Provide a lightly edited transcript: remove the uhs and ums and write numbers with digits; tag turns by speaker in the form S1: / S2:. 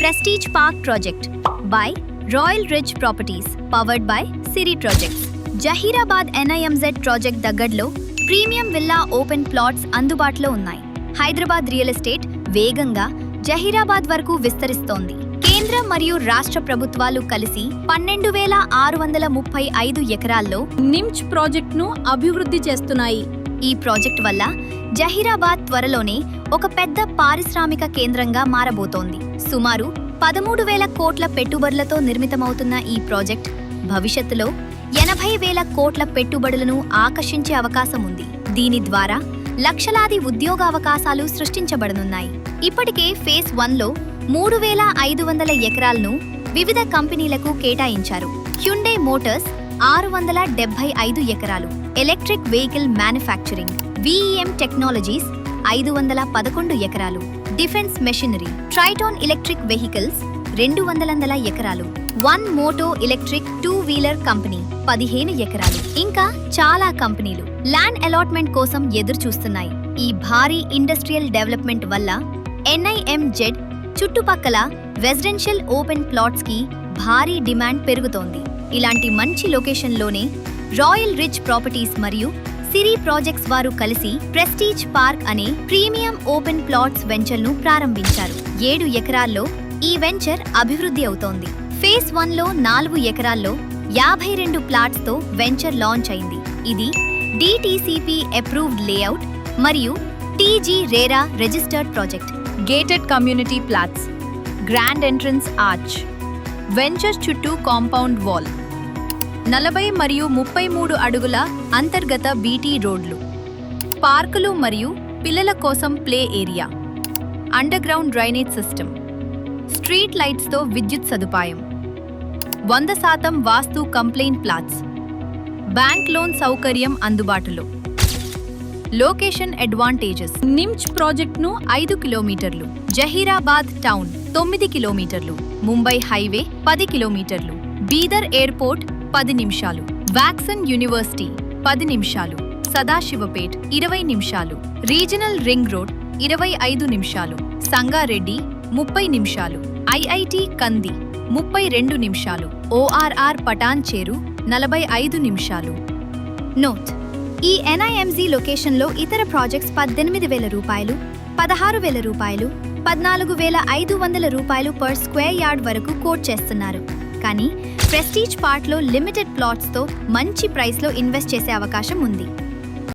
S1: Prestige Park Project by Royal Ridge Properties, powered by Siri Projects. Zaheerabad NIMZ project దగ్గరలో premium villa open plots అందుబాటులో ఉన్నాయి. Hyderabad real estate వేగంగా జహీరాబాద్ వరకు విస్తరిస్తోంది. కేంద్ర మరియు రాష్ట్ర ప్రభుత్వాలు కలిసి 12,635 ఎకరాల్లో
S2: నిమ్చ్ ప్రాజెక్టును అభివృద్ధి చేస్తున్నాయి.
S1: ఈ ప్రాజెక్ట్ వల్ల జహీరాబాద్ త్వరలోనే ఒక పెద్ద పారిశ్రామిక కేంద్రంగా మారబోతోంది. సుమారు 13,000 కోట్ల పెట్టుబడులతో నిర్మితమవుతున్న ఈ ప్రాజెక్ట్ భవిష్యత్తులో 80,000 కోట్ల పెట్టుబడులను ఆకర్షించే అవకాశం ఉంది. దీని ద్వారా లక్షలాది ఉద్యోగావకాశాలు సృష్టించబడనున్నాయి. ఇప్పటికే ఫేజ్ 1లో 3,500 ఎకరాలను వివిధ కంపెనీలకు కేటాయించారు. హ్యుండే మోటార్స్ 675 ఎకరాలు, electric vehicle manufacturing VEM technologies 511 ఎకరాలు, defence machinery Triton electric vehicles 200 ఎకరాలు, వన్ మోటో ఎలక్ట్రిక్ 2-వీలర్ కంపెనీ 15 ఎకరాలు, ఇంకా చాలా కంపెనీలు ల్యాండ్ అలాట్మెంట్ కోసం ఎదురు చూస్తున్నాయి. ఈ భారీ ఇండస్ట్రియల్ డెవలప్మెంట్ వల్ల NIMZ చుట్టుపక్కల రెసిడెన్షియల్ ఓపెన్ ప్లాట్స్ కి భారీ డిమాండ్ పెరుగుతోంది. ఇలాంటి మంచి లొకేషన్లోనే రాయల్ రిచ్ ప్రాపర్టీస్ మరియు సిరి ప్రాజెక్ట్స్ వారు కలిసి ప్రెస్టీజ్ పార్క్ అనే ప్రీమియం ఓపెన్ ప్లాట్స్ వెంచర్ను ప్రారంభించారు. 7 ఎకరాల్లో ఈ వెంచర్ అభివృద్ధి అవుతోంది. ఫేజ్ 1లో 4 ఎకరాల్లో 52 ప్లాట్స్తో వెంచర్ లాంచ్ అయింది. ఇది DTCP అప్రూవ్డ్ లేఅవుట్ మరియు TG RERA registered project.
S2: Gated community plots, grand entrance arch, venture చుట్టూ కాంపౌండ్ వాల్, 40 మరియు 33 అడుగుల అంతర్గత BT రోడ్లు, పార్కులు మరియు పిల్లల కోసం play area, underground drainage system, street లైట్స్తో విద్యుత్ సదుపాయం, 100% vastu compliant plots, bank loan సౌకర్యం అందుబాటులో. లొకేషన్ అడ్వాంటేజెస్: నిమ్చ్ ప్రాజెక్టును 5 కిలోమీటర్లు, జహీరాబాద్ టౌన్ 9 కిలోమీటర్లు, ముంబై హైవే 10 కిలోమీటర్లు, బీదర్ ఎయిర్పోర్ట్ 10 నిమిషాలు, వాక్సన్ యూనివర్సిటీ 10 నిమిషాలు, సదాశివపేట్ 20 నిమిషాలు, రీజనల్ రింగ్ రోడ్ 25 నిమిషాలు, సంగారెడ్డి 30 నిమిషాలు, IIT కంది 32 నిమిషాలు, ORR పటాన్ చెరు 45 నిమిషాలు.
S1: నోట్: ఈ NIMZ లొకేషన్లో ఇతర ప్రాజెక్ట్స్ 18,000 రూపాయలు, 16,000 రూపాయలు, 14,500 రూపాయలు పర్ స్క్వేర్ యార్డ్ వరకు కోట్ చేస్తున్నారు. కానీ ప్రెస్టీజ్ పార్క్లో లిమిటెడ్ ప్లాట్స్తో మంచి ప్రైస్లో ఇన్వెస్ట్ చేసే అవకాశం ఉంది.